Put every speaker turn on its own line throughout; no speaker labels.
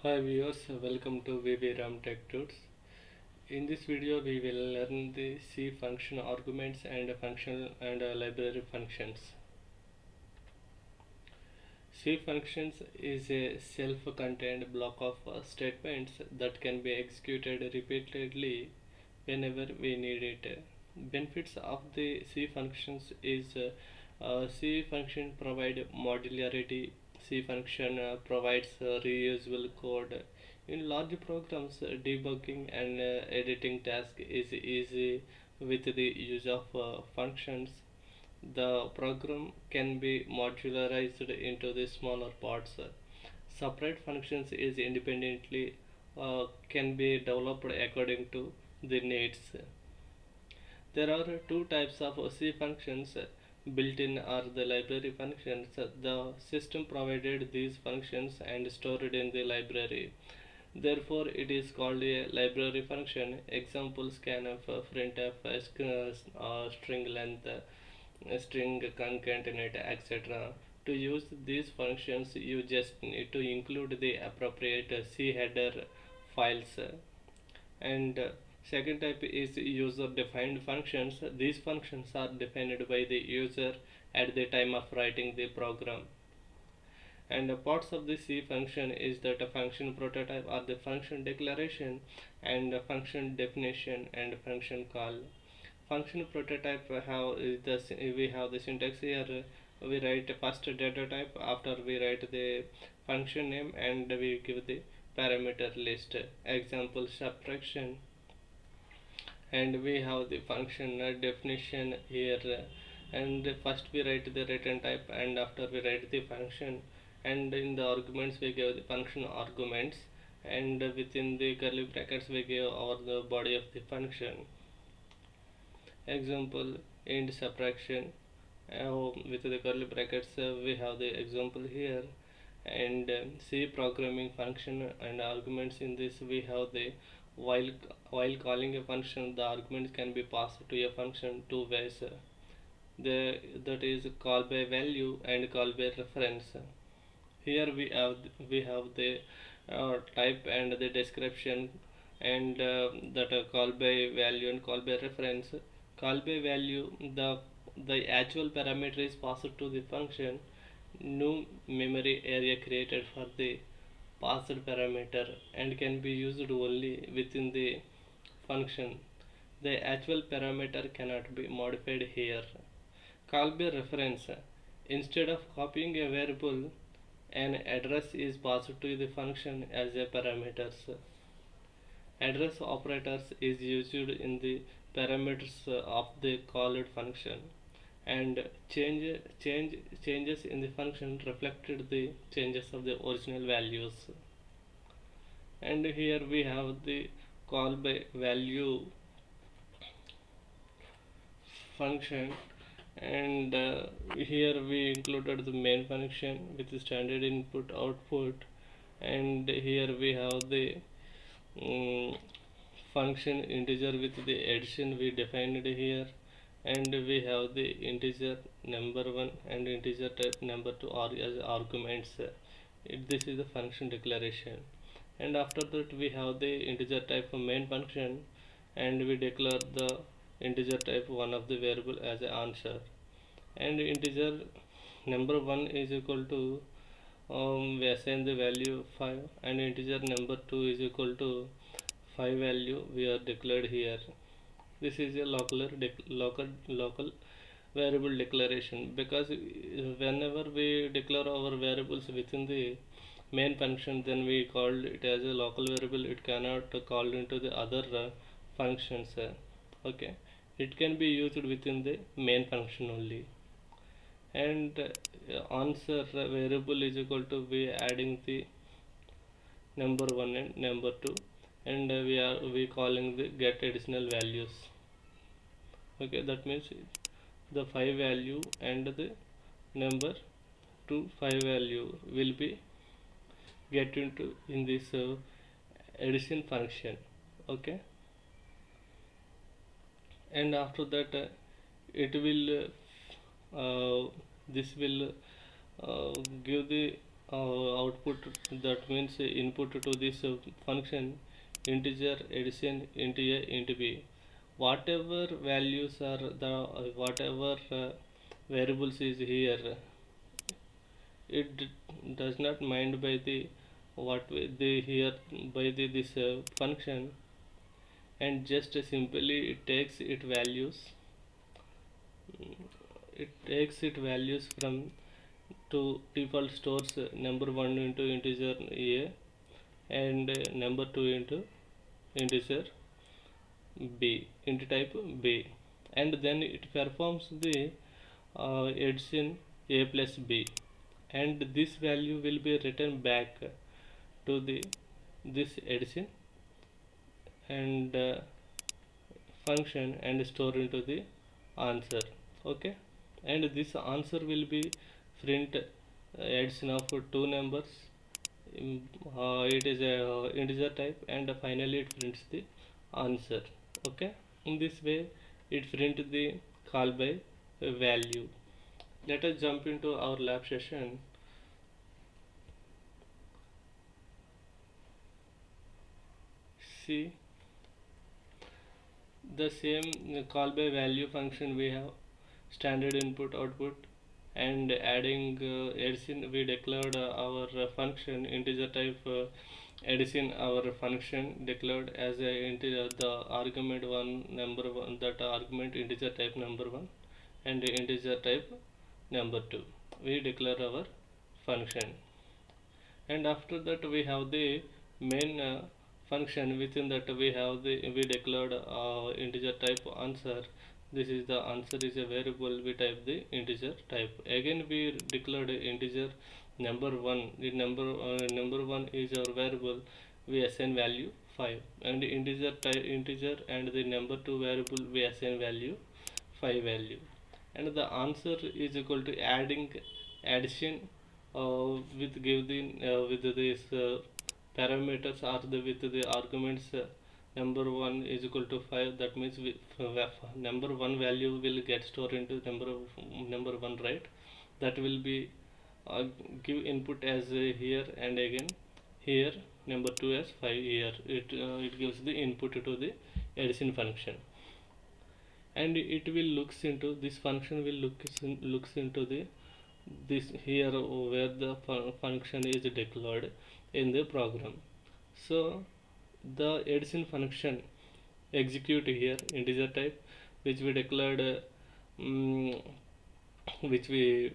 Hi viewers, welcome to VV Ram Tech Tools. In this video, we will learn the C function arguments and function and library functions. C functions is a self-contained block of statements that can be executed repeatedly whenever we need it. Benefits of the C functions is C function provide modularity. C function provides reusable code. In large programs, debugging and editing task is easy with the use of functions. The program can be modularized into the smaller parts. Separate functions is independently can be developed according to the needs. There are two types of C functions built in are the library functions. The system provided these functions and stored in the library. Therefore, it is called a library function. Examples can have printf, string length, string concatenate, etc. To use these functions, you just need to include the appropriate C header files. And second type is user defined functions. These functions are defined by the user at the time of writing the program. And parts of the C function is that a function prototype or the function declaration and a function definition and function call. Function prototype we have the syntax here. We write first data type, after we write the function name and we give the parameter list. Example subtraction. And we have the function definition here, and first we write the return type and after we write the function, and in the arguments we give the function arguments, and within the curly brackets we give our the body of the function. Example int subtraction, with the curly brackets we have the example here. And C programming function and arguments. In this we have the while while calling a function, the arguments can be passed to a function two ways. That is call by value and call by reference. Here we have the type and the description, and that call by value and call by reference. Call by value, the actual parameter is passed to the function. New memory area created for the passed parameter and can be used only within the function. The actual parameter cannot be modified here. Call by reference. Instead of copying a variable, an address is passed to the function as a parameters. Address operators is used in the parameters of the called function, and changes in the function reflected the changes of the original values. And here we have the call by value function, and here we included the main function with the standard input output. And here we have the um, function integer with the addition we defined here, and we have the integer number 1 and integer type number 2 are as arguments. This is the function declaration. And after that we have the integer type main function, and we declare the integer type one of the variable as an answer. And integer number 1 is equal to, we assign the value 5, and integer number 2 is equal to 5 value we are declared here. This is a local variable declaration, because whenever we declare our variables within the main function, then we called it as a local variable. It cannot called into the other functions. Okay, it can be used within the main function only. And answer variable is equal to, we adding the number 1 and number 2, and we calling the get additional values. Okay, that means the 5 value and the number 2 5 value will be get into in this addition function. Okay, and after that it will this will give the output, that means input to this function, integer addition into a into b. Whatever values are the whatever variables is here, it does not mind by the what the here by the this function, and just simply it takes it values, from to default stores number 1 into integer a, and number 2 into integer b, into type b, and then it performs the addition a plus b, and this value will be written back to the this addition and function and store into the answer. Okay, and this answer will be print addition of two numbers. It is a integer type, and finally it prints the answer. Okay, in this way it print the call by value. Let us jump into our lab session. See, the same call by value function, we have standard input output, and adding addition, we declared our function integer type addition, our function declared as a integer, the argument one number one, that argument integer type number one and integer type number two, we declare our function. And after that we have the main function. Within that we declared integer type answer. This is the answer is a variable, we type the integer type. Again we declared integer number one. The number one is our variable, we assign value 5, and integer and the number two variable we assign value 5 value, and the answer is equal to addition with give the with this parameters, or the with the arguments number 1 is equal to 5. That means number 1 value will get stored into number 1, right? That will be give input as here, and again here number 2 as 5. Here it gives the input to the addition function, and it will looks into this function will looks into the this here where the function is declared in the program. So the addition function execute here integer type, which we declared which we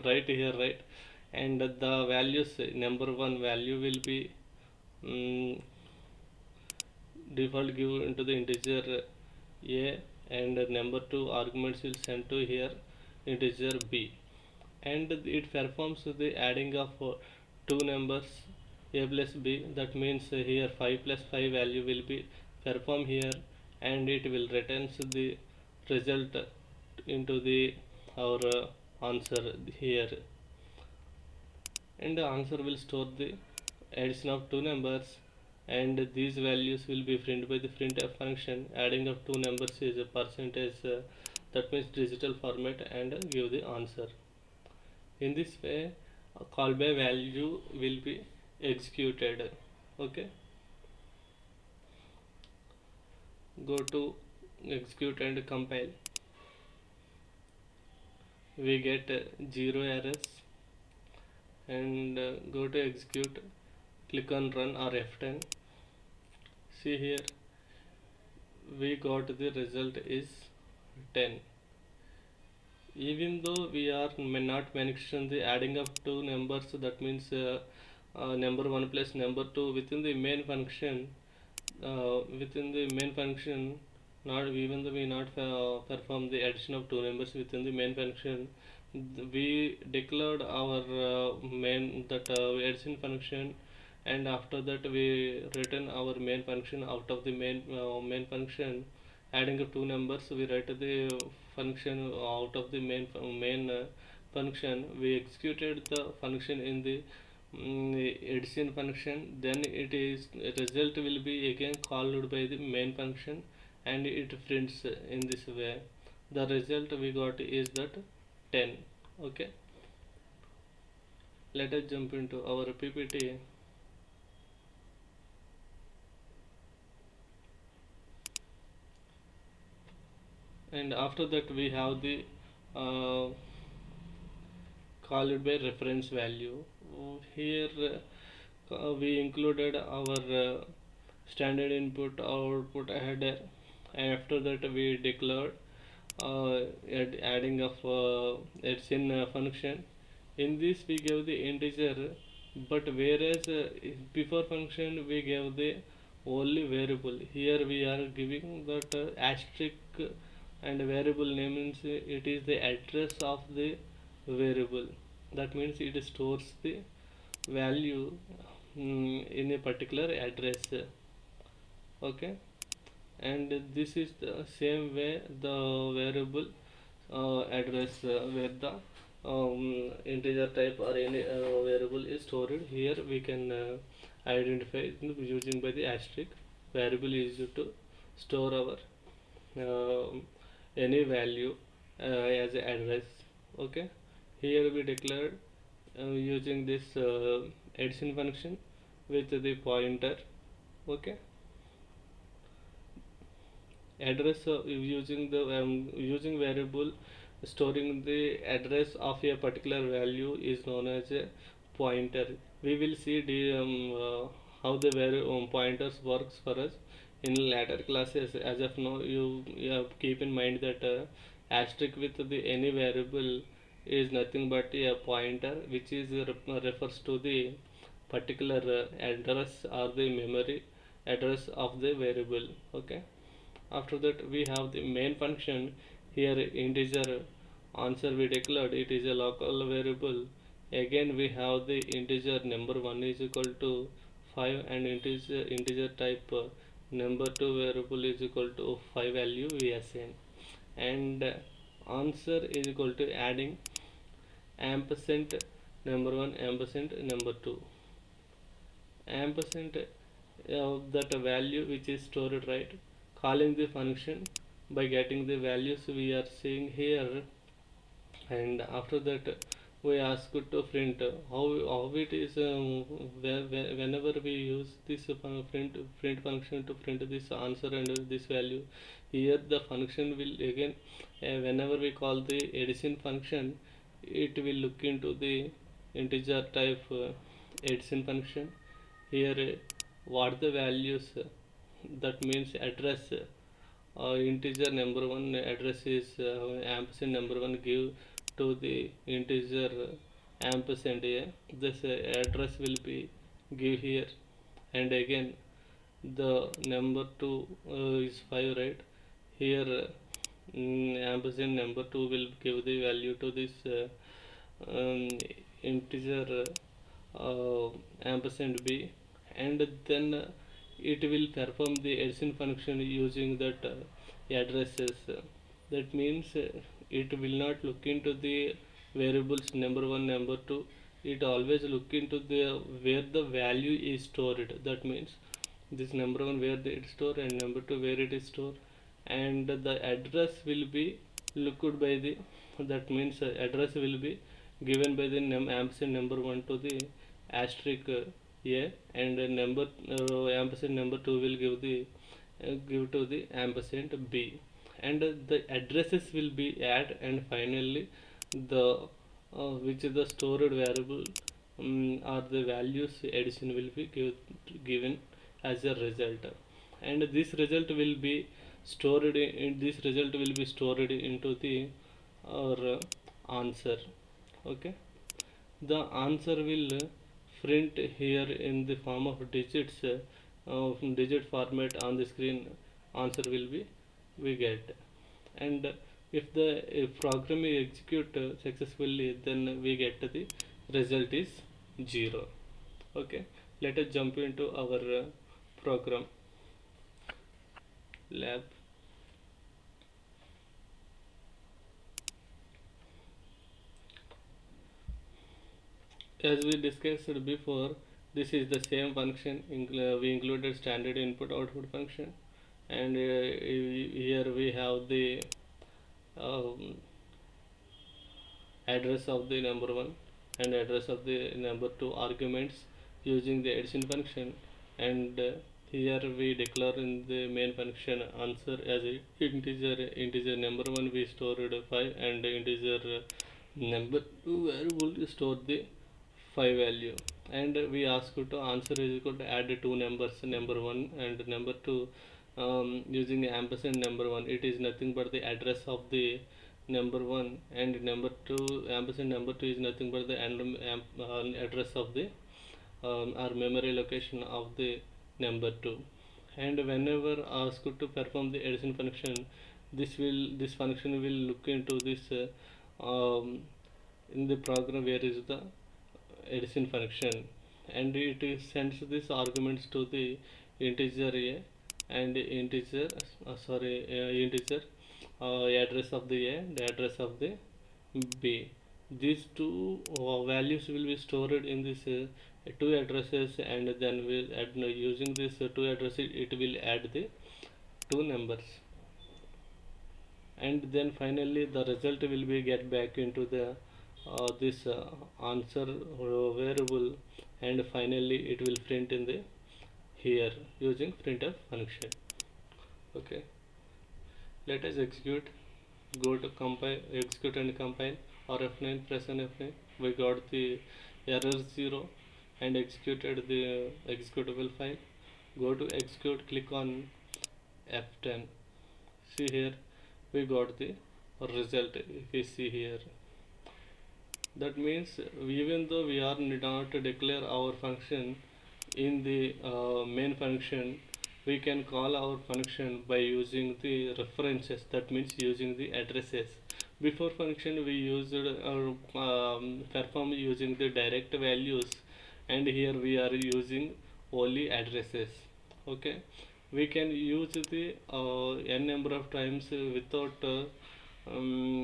write here, right? And the values, number one value will be default give into the integer a, and number two arguments will send to here integer b, and it performs the adding of two numbers a plus b. That means here 5 plus 5 value will be performed here, and it will returns the result into the our answer here, and the answer will store the addition of two numbers, and these values will be printed by the printf function. Adding of two numbers is a percentage, that means digital format, and give the answer. In this way a call by value will be executed. Okay, go to execute and compile. We get 0 errors, and go to execute, click on run or F10. See here we got the result is 10. Even though we are not mentioning the adding of two numbers, that means number 1 plus number 2 within the main function, not even though we not perform the addition of two numbers within the main function, we declared our main that addition function, and after that we return our main function. Out of the main function, adding of two numbers, we write the function out of the main function. We executed the function in the addition function, then it is result will be again called by the main function, and it prints in this way. The result we got is that 10. Okay, Let us jump into our PPT. And after that we have the uh, called by reference value. Here we included our standard input output header, and after that we declared uh, adding of its in function. In this we gave the integer, but whereas before function we gave the only variable. Here we are giving that asterisk, and variable name means it is the address of the variable. That means it stores the value in a particular address. Okay, and this is the same way the variable address where the integer type or any variable is stored. Here we can identify using by the asterisk. Variable is used to store our any value as a address. Okay, here we declared using this addition function with the pointer. Okay, address using variable storing the address of a particular value is known as a pointer. We will see how the pointers works for us in later classes. As of now, you have keep in mind that asterisk with the any variable is nothing but a pointer, which is refers to the particular address or the memory address of the variable. Okay, after that we have the main function. Here integer answer we declared, it is a local variable. Again we have the integer number 1 is equal to 5, and integer type number 2 variable is equal to 5 value we assign. And answer is equal to adding ampersand number 1 ampersand number 2, ampersand that value which is stored, right, calling the function by getting the values we are seeing here. And after that we ask to print how it is whenever we use this print function to print this answer and this value. Here the function will again whenever we call the addition function, it will look into the integer type addition function. Here what the values, that means address, integer number 1 address is ampersand number 1 give to the integer ampersand here. This address will be give here. And again the number 2 is 5, right? Here ampersand number 2 will give the value to this um, integer ampersand b. And then it will perform the addition function using that addresses. That means it will not look into the variables number 1 number 2. It always look into the where the value is stored. That means this number 1 where it is stored and number 2 where it is stored. And the address will be looked by the, that means address will be given by the ampersand number 1 to the asterisk a, and number ampersand number 2 will give the give to the ampersand b. And the addresses will be add, and finally the which is the stored variable or the values addition will be given as a result. And this result will be stored in this result will be stored into the our answer. Okay, the answer will print here in the form of digits, digit format on the screen. Answer will be we get. And if program is execute successfully, then we get the result is 0. Okay, let us jump into our program lab. As we discussed before, this is the same function. We included standard input output function, and here we have the um, address of the number 1. and address of the number 2 arguments using the addition function. And here we declare in the main function answer as a integer number 1 we stored 5, and integer number 2 where will store the 5 value. And we ask you to answer is equal to add two numbers, number 1 and number 2, using ampersand number 1. It is nothing but the address of the number 1, and number 2 ampersand number 2 is nothing but the address of the or memory location of the number 2. And whenever asked to perform the addition function, this function will look into this in the program where is the addition function, and it sends these arguments to the integer a and integer address of the a, the address of the b. These two values will be stored in this two addresses, and then we'll add, using this two addresses it will add the two numbers. And then finally the result will be get back into the this answer variable, and finally it will print in the here using printf function. Okay, let us execute. Go to compile, execute and compile, or F9, press on F9. We got the error 0 and executed the executable file. Go to execute, click on F10. See here we got the result. If we see here, that means even though we are not to declare our function in the main function, we can call our function by using the references, that means using the addresses. Before function we used or perform using the direct values, and here we are using only addresses. Okay, we can use the n number of times without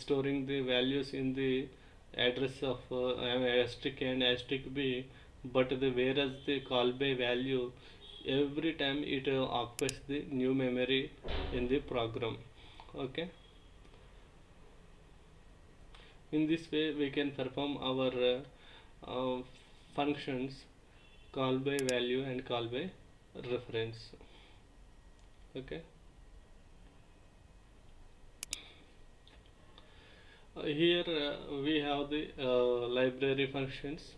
storing the values in the address of asterisk and asterisk b, but whereas the call by value, every time it occupies the new memory in the program. Okay, in this way we can perform our functions call by value and call by reference. Okay, here we have the library functions.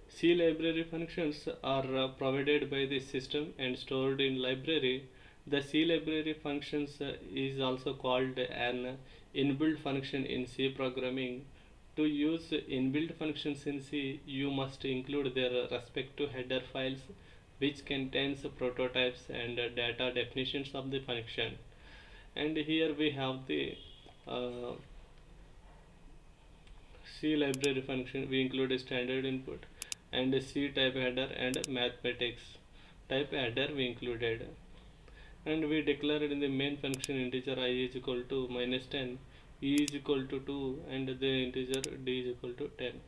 C library functions are provided by the system and stored in library. The C library functions is also called an inbuilt function in C programming. To use inbuilt functions in C, you must include their respective header files, which contains prototypes and data definitions of the function. And here we have the uh, C library function. We include a standard input and a C type header and mathematics type header we included. And we declared in the main function integer I is equal to -10, E is equal to 2, and the integer D is equal to 10.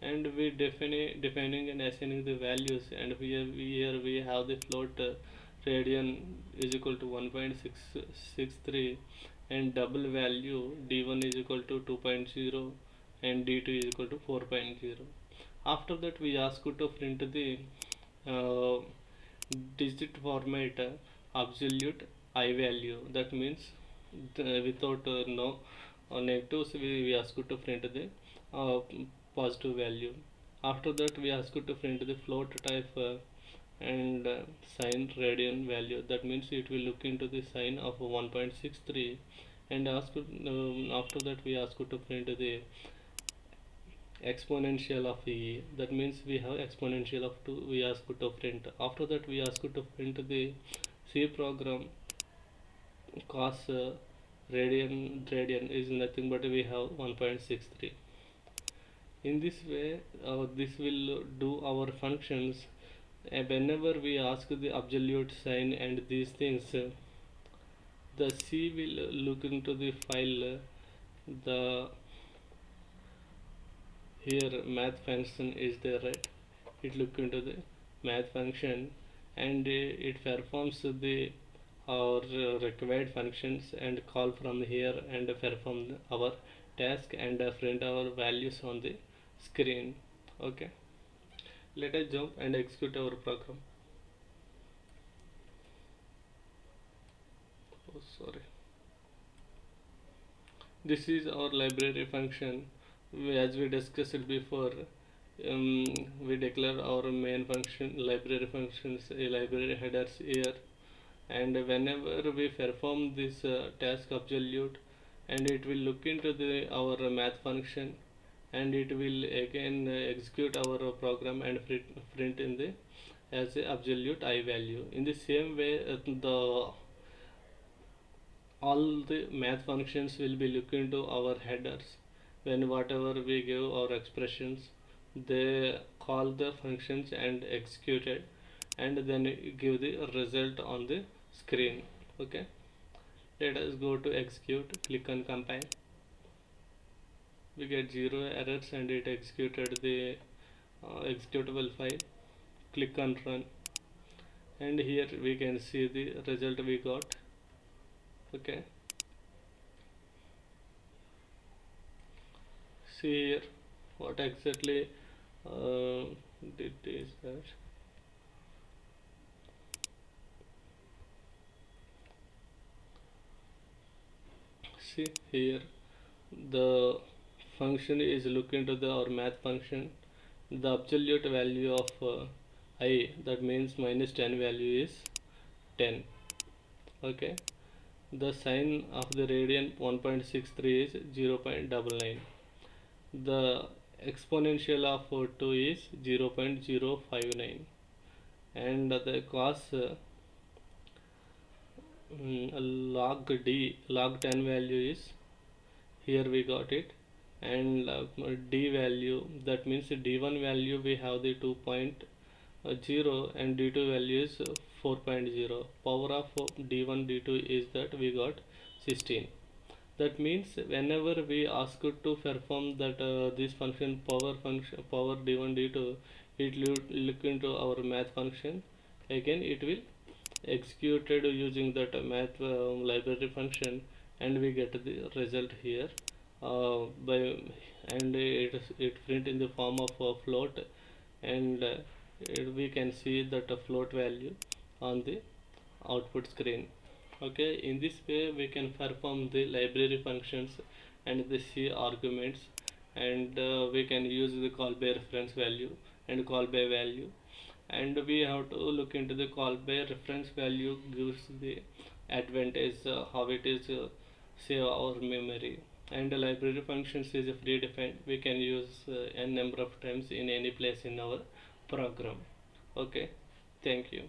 And we defining and assigning the values, and here we have the float radian is equal to 1.663, and double value d1 is equal to 2.0, and d2 is equal to 4.0. After that we ask you to print the uh, digit format absolute I value. That means without no negatives, we ask you to print the uh, positive value. After that we ask you to print the float type and sign radian value. That means it will look into the sign of 1.63, and after that we ask you to print the exponential of e. That means we have exponential of 2, we ask you to print. After that we ask you to print the C program cos radian is nothing but we have 1.63. In this way this will do our functions. Whenever we ask the absolute sign and these things, the C will look into the file, the here math function is there, right? It look into the math function, and it performs the our required functions and call from here and perform our task and print our values on the screen. Okay, let us jump and execute our program. Oh, sorry. This is our library function. As we discussed before, we declare our main function, library functions, a library headers here, and whenever we perform this task absolute, and it will look into the our math function, and it will again execute our program and print in the as a absolute I value. In the same way, the all the math functions will be look into our headers. When whatever we give our expressions, they call the functions and execute it, and then give the result on the screen. Okay, let us go to execute, click on compile. We get zero errors and it executed the executable file. Click on run, and here we can see the result we got. Okay, see here what exactly uh, did this that. See here, the function is look into the our math function. The absolute value of I, that means minus 10 value is 10. Okay, the sign of the radian 1.63 is 0.99. The exponential of 2 is 0.059, and the cos log d log 10 value is, here we got it, and d value, that means d1 value we have the 2.0 and d2 value is 4.0. Power of d1 d2 is that we got 16. That means whenever we ask it to perform that this function power d1 d2, it look into our math function. Again it will executed using that math library function, and we get the result here by, and it print in the form of a float, and we can see that a float value on the output screen. Okay, in this way we can perform the library functions and the C arguments, and we can use the call by reference value and call by value, and we have to look into the call by reference value gives the advantage how it is save our memory, and the library functions is predefined, we can use n number of times in any place in our program. Okay, thank you.